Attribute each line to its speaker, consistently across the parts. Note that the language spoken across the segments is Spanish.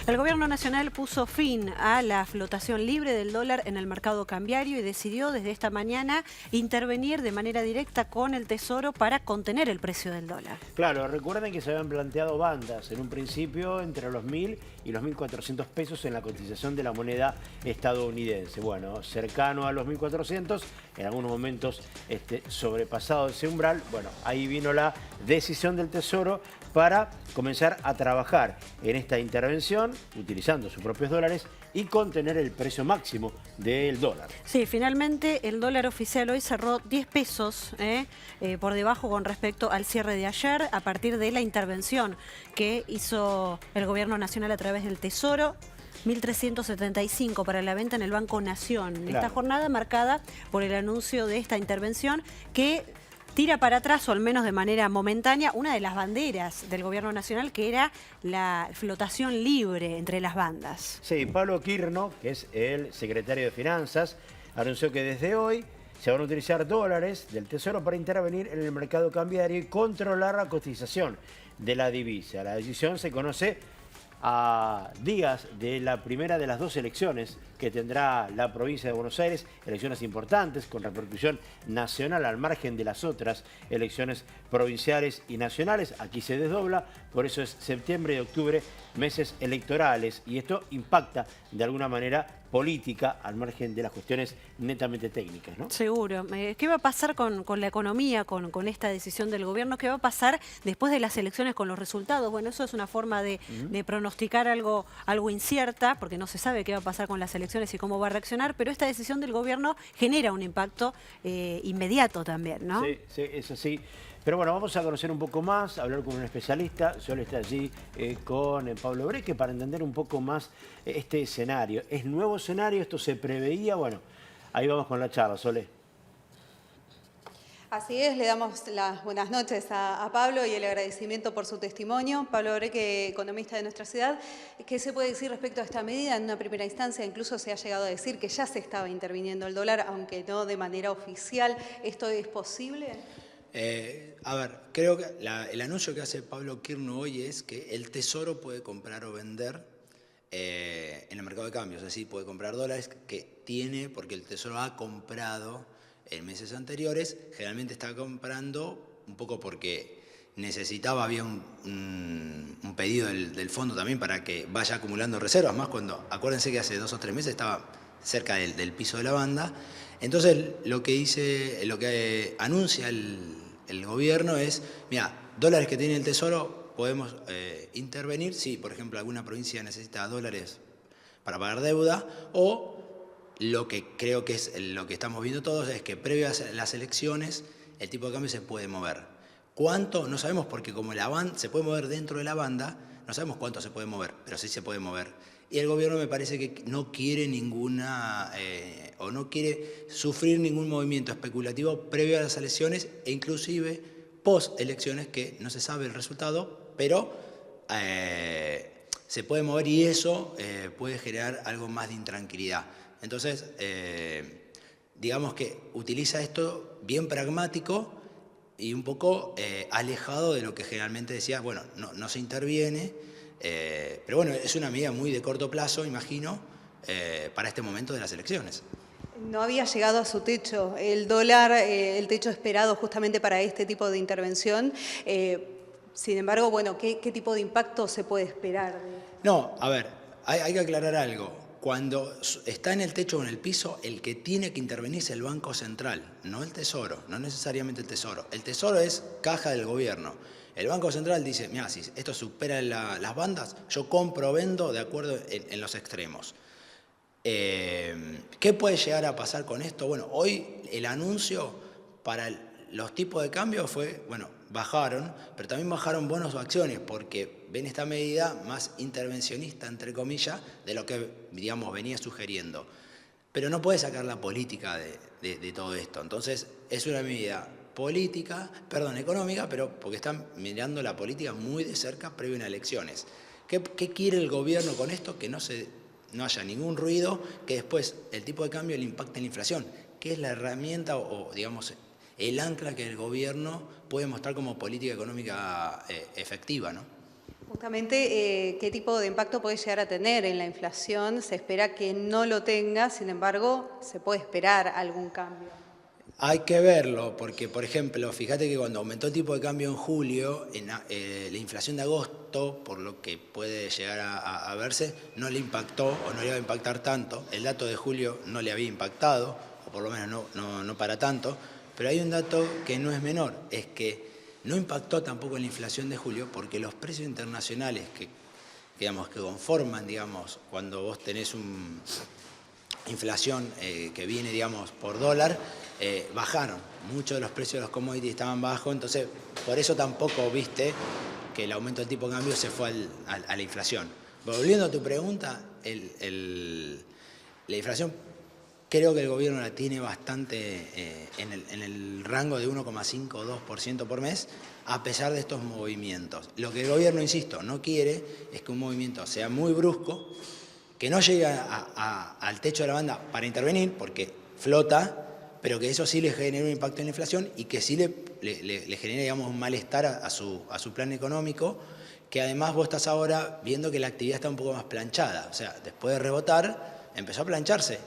Speaker 1: El Gobierno Nacional puso fin a la flotación libre del dólar en el mercado cambiario y decidió desde esta mañana intervenir de manera directa con el Tesoro para contener el precio del dólar.
Speaker 2: Claro, recuerden que se habían planteado bandas en un principio entre los 1.000 y los 1.400 pesos en la cotización de la moneda estadounidense. Bueno, cercano a los 1.400, en algunos momentos sobrepasado ese umbral. Bueno, ahí vino la decisión del Tesoro para comenzar a trabajar en esta intervención, utilizando sus propios dólares y contener el precio máximo del dólar.
Speaker 1: Sí, finalmente el dólar oficial hoy cerró 10 pesos por debajo con respecto al cierre de ayer, a partir de la intervención que hizo el Gobierno Nacional a través del Tesoro. 1.375 para la venta en el Banco Nación.
Speaker 2: Claro.
Speaker 1: Esta jornada marcada por el anuncio de esta intervención que tira para atrás, o al menos de manera momentánea, una de las banderas del Gobierno Nacional, que era la flotación libre entre las bandas.
Speaker 2: Sí, Pablo Quirno, que es el secretario de Finanzas, anunció que desde hoy se van a utilizar dólares del Tesoro para intervenir en el mercado cambiario y controlar la cotización de la divisa. La decisión se conoce a días de la primera de las dos elecciones que tendrá la provincia de Buenos Aires, elecciones importantes con repercusión nacional al margen de las otras elecciones provinciales y nacionales. Aquí se desdobla, por eso es septiembre y octubre, meses electorales, y esto impacta de alguna manera política al margen de las cuestiones netamente técnicas, ¿no?
Speaker 1: Seguro. ¿Qué va a pasar con la economía, con esta decisión del gobierno? ¿Qué va a pasar después de las elecciones con los resultados? Bueno, eso es una forma de pronosticar algo incierta, porque no se sabe qué va a pasar con las elecciones y cómo va a reaccionar, pero esta decisión del gobierno genera un impacto inmediato también, ¿no?
Speaker 2: Sí, sí, es así. Pero bueno, vamos a conocer un poco más, hablar con un especialista. Sole está allí con Pablo Breque para entender un poco más este escenario. ¿Es nuevo escenario? ¿Esto se preveía? Bueno, ahí vamos con la charla, Sole.
Speaker 3: Así es, le damos las buenas noches a Pablo y el agradecimiento por su testimonio. Pablo Breque, economista de nuestra ciudad. ¿Qué se puede decir respecto a esta medida? En una primera instancia incluso se ha llegado a decir que ya se estaba interviniendo el dólar, aunque no de manera oficial. ¿Esto es posible?
Speaker 4: A ver, creo que el anuncio que hace Pablo Quirno hoy es que el Tesoro puede comprar o vender en el mercado de cambios, es decir, puede comprar dólares que tiene, porque el Tesoro ha comprado en meses anteriores, generalmente está comprando un poco porque necesitaba, había un pedido del fondo también para que vaya acumulando reservas, más cuando, acuérdense que hace 2 o 3 meses estaba cerca del piso de la banda. Entonces lo que anuncia el gobierno es, mira, dólares que tiene el Tesoro podemos intervenir si, por ejemplo, alguna provincia necesita dólares para pagar deuda, o lo que creo que es lo que estamos viendo todos es que previo a las elecciones el tipo de cambio se puede mover. ¿Cuánto? No sabemos, porque como la banda se puede mover dentro de la banda, no sabemos cuánto se puede mover, pero sí se puede mover. Y el gobierno me parece que no quiere o no quiere sufrir ningún movimiento especulativo previo a las elecciones e inclusive post elecciones, que no se sabe el resultado, pero se puede mover, y eso puede generar algo más de intranquilidad. Entonces, digamos que utiliza esto bien pragmático y un poco alejado de lo que generalmente decía, bueno, no se interviene. Pero bueno, es una medida muy de corto plazo, imagino, para este momento de las elecciones.
Speaker 3: No había llegado a su techo el dólar, el techo esperado justamente para este tipo de intervención. Sin embargo, bueno, ¿qué tipo de impacto se puede esperar?
Speaker 4: No, a ver, hay que aclarar algo. Cuando está en el techo o en el piso, el que tiene que intervenir es el Banco Central, no el Tesoro, no necesariamente el Tesoro. El Tesoro es caja del gobierno. El Banco Central dice, mira, si esto supera las bandas, yo compro o vendo de acuerdo en los extremos. ¿Qué puede llegar a pasar con esto? Bueno, hoy el anuncio para los tipos de cambio fue, bueno, bajaron, pero también bajaron bonos o acciones, porque ven esta medida más intervencionista, entre comillas, de lo que, digamos, venía sugiriendo. Pero no puede sacar la política de todo esto. Entonces, es una medida económica, pero porque están mirando la política muy de cerca previo a elecciones. ¿Qué quiere el gobierno con esto? Que no haya ningún ruido, que después el tipo de cambio le impacte en la inflación, que es la herramienta o digamos, el ancla que el gobierno puede mostrar como política económica efectiva, ¿no?
Speaker 3: Justamente, ¿qué tipo de impacto puede llegar a tener en la inflación? Se espera que no lo tenga, sin embargo, se puede esperar algún cambio.
Speaker 4: Hay que verlo, porque, por ejemplo, fíjate que cuando aumentó el tipo de cambio en julio, la inflación de agosto, por lo que puede llegar a verse, no le impactó o no le iba a impactar tanto. El dato de julio no le había impactado, o por lo menos no para tanto. Pero hay un dato que no es menor, es que no impactó tampoco en la inflación de julio, porque los precios internacionales que conforman, cuando vos tenés una inflación que viene, por dólar, bajaron. Muchos de los precios de los commodities estaban bajos, entonces por eso tampoco viste que el aumento del tipo de cambio se fue a la inflación. Volviendo a tu pregunta, la inflación creo que el gobierno la tiene bastante en el rango de 1,5 o 2% por mes, a pesar de estos movimientos. Lo que el gobierno, insisto, no quiere es que un movimiento sea muy brusco, que no llegue al techo de la banda para intervenir, porque flota, pero que eso sí le genere un impacto en la inflación y que sí le genere, un malestar a su plan económico, que además vos estás ahora viendo que la actividad está un poco más planchada. O sea, después de rebotar, empezó a plancharse.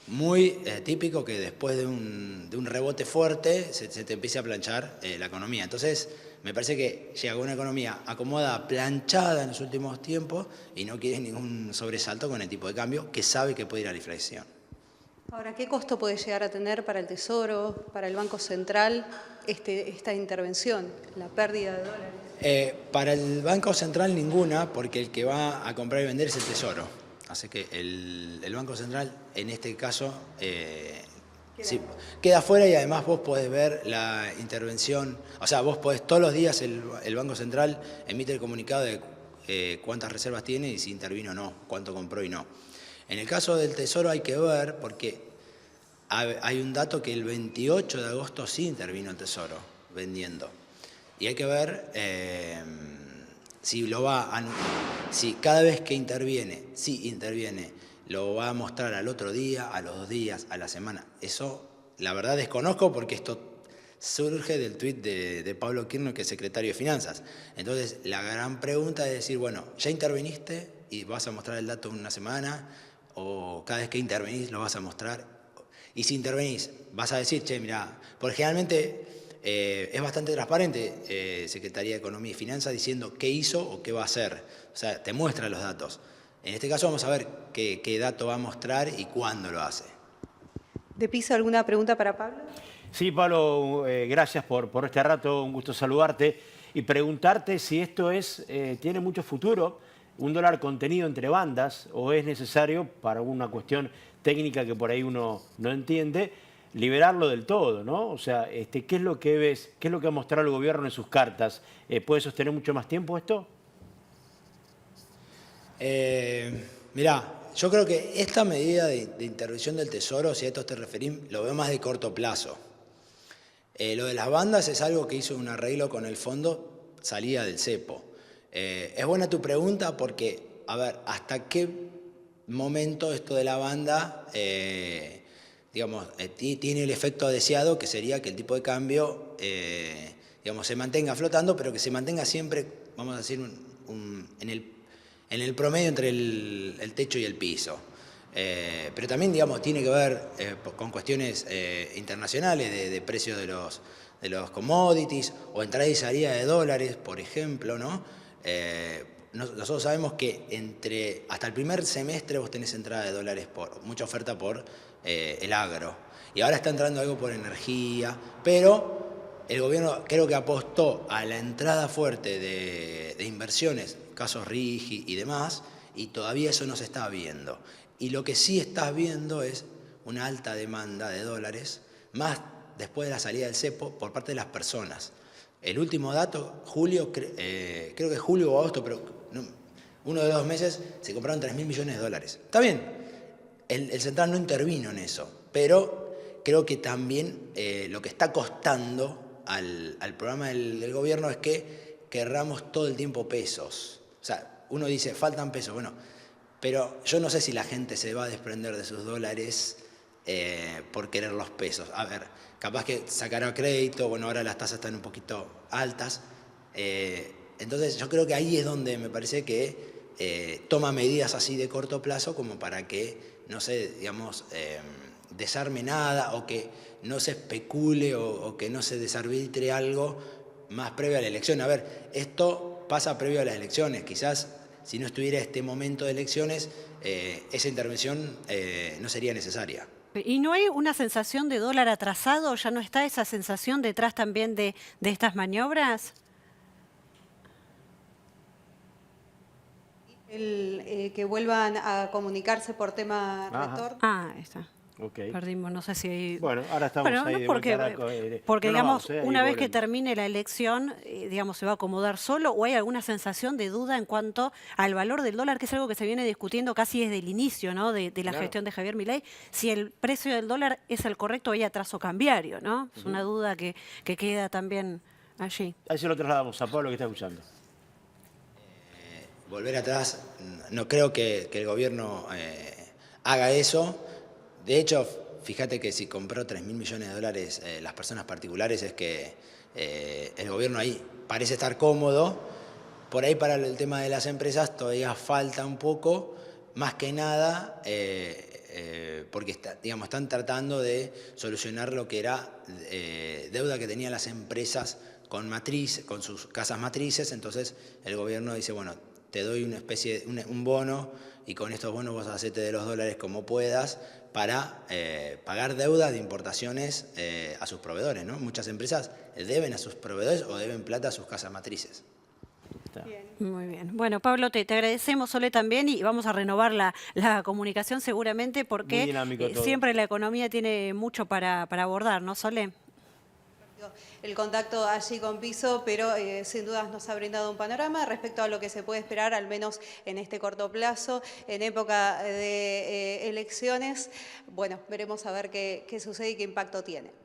Speaker 4: Muy típico que después de un rebote fuerte se te empiece a planchar la economía. Entonces, me parece que llega con una economía acomodada, planchada en los últimos tiempos y no quiere ningún sobresalto con el tipo de cambio que sabe que puede ir a la inflación.
Speaker 3: Ahora, ¿qué costo puede llegar a tener para el Tesoro, para el Banco Central, esta intervención, la pérdida de dólares?
Speaker 4: Para el Banco Central ninguna, porque el que va a comprar y vender es el Tesoro. Así que el Banco Central, en este caso, queda fuera y además vos podés ver la intervención. O sea, vos podés todos los días, el Banco Central emite el comunicado de cuántas reservas tiene y si intervino o no, cuánto compró y no. En el caso del Tesoro hay que ver, porque hay un dato que el 28 de agosto sí intervino el Tesoro vendiendo. Y hay que ver si cada vez que interviene, lo va a mostrar al otro día, a los 2 días, a la semana. Eso, la verdad, desconozco porque esto surge del tuit de Pablo Kirchner, que es secretario de Finanzas. Entonces, la gran pregunta es decir, bueno, ¿ya interviniste y vas a mostrar el dato en una semana? ¿O cada vez que intervenís lo vas a mostrar? Y si intervenís, vas a decir, che, mirá, porque generalmente es bastante transparente Secretaría de Economía y Finanzas diciendo qué hizo o qué va a hacer. O sea, te muestra los datos. En este caso vamos a ver qué dato va a mostrar y cuándo lo hace.
Speaker 3: ¿De piso alguna pregunta para Pablo?
Speaker 2: Sí, Pablo, gracias por este rato, un gusto saludarte y preguntarte si esto tiene mucho futuro, un dólar contenido entre bandas, o es necesario, para una cuestión técnica que por ahí uno no entiende, liberarlo del todo, ¿no? O sea, ¿qué es lo que ves, qué es lo que ha mostrado el gobierno en sus cartas? ¿Puede sostener mucho más tiempo esto?
Speaker 4: Mirá, yo creo que esta medida de intervención del Tesoro, si a esto te referís, lo veo más de corto plazo. Lo de las bandas es algo que hizo un arreglo con el fondo, salida del cepo. Es buena tu pregunta porque, a ver, ¿hasta qué momento esto de la banda, tiene el efecto deseado, que sería que el tipo de cambio, se mantenga flotando, pero que se mantenga siempre, vamos a decir, en el promedio entre el techo y el piso? Pero también, tiene que ver con cuestiones internacionales de precios de los commodities o entrada y salida de dólares, por ejemplo, ¿no? Nosotros sabemos que hasta el primer semestre vos tenés entrada de dólares, mucha oferta por el agro. Y ahora está entrando algo por energía, pero el gobierno creo que apostó a la entrada fuerte de inversiones, casos RIGI y demás, y todavía eso no se está viendo. Y lo que sí estás viendo es una alta demanda de dólares, más después de la salida del cepo, por parte de las personas. El último dato, julio, creo que julio o agosto, pero uno de 2 meses, se compraron 3.000 millones de dólares. Está bien, el central no intervino en eso, pero creo que también lo que está costando al programa del gobierno es que querramos todo el tiempo pesos. O sea, uno dice, faltan pesos, bueno, pero yo no sé si la gente se va a desprender de sus dólares por querer los pesos. A ver, capaz que sacará crédito, bueno, ahora las tasas están un poquito altas. Entonces yo creo que ahí es donde me parece que toma medidas así de corto plazo como para que no se, digamos, desarme nada o que no se especule o que no se desarbitre algo más previo a la elección. A ver, esto pasa previo a las elecciones. Quizás si no estuviera este momento de elecciones, esa intervención no sería necesaria.
Speaker 1: ¿Y no hay una sensación de dólar atrasado? ¿Ya no está esa sensación detrás también de estas maniobras?
Speaker 3: Que vuelvan a comunicarse por tema retorno.
Speaker 1: Ah, ahí está.
Speaker 2: Okay.
Speaker 1: Perdimos, no sé si...
Speaker 2: Bueno, ahora estamos ahí de
Speaker 1: porque,
Speaker 2: vuelta.
Speaker 1: porque
Speaker 2: No,
Speaker 1: digamos,
Speaker 2: vamos,
Speaker 1: una
Speaker 2: ahí
Speaker 1: vez que
Speaker 2: volvemos.
Speaker 1: termine la elección, digamos, se va a acomodar solo, o hay alguna sensación de duda en cuanto al valor del dólar, que es algo que se viene discutiendo casi desde el inicio, ¿no?, de la gestión de Javier Milei, si el precio del dólar es el correcto o hay atraso cambiario, ¿no? Es una duda que queda también allí.
Speaker 2: Ahí se lo trasladamos a Pablo que está escuchando.
Speaker 4: Volver atrás, no creo que el gobierno haga eso. De hecho, fíjate que si compró 3.000 millones de dólares las personas particulares es que el gobierno ahí parece estar cómodo. Por ahí para el tema de las empresas todavía falta un poco, más que nada porque digamos, están tratando de solucionar lo que era deuda que tenían las empresas con sus casas matrices. Entonces el gobierno dice, bueno, te doy una especie de un bono y con estos bonos vos hacete de los dólares como puedas para pagar deuda de importaciones a sus proveedores, ¿no? Muchas empresas deben a sus proveedores o deben plata a sus casas matrices.
Speaker 1: Muy bien. Bueno, Pablo, te agradecemos, Sole, también, y vamos a renovar la comunicación seguramente porque siempre la economía tiene mucho para abordar, ¿no, Sole?
Speaker 3: El contacto allí con Piso, pero sin dudas nos ha brindado un panorama respecto a lo que se puede esperar, al menos en este corto plazo, en época de elecciones. Bueno, veremos a ver qué sucede y qué impacto tiene.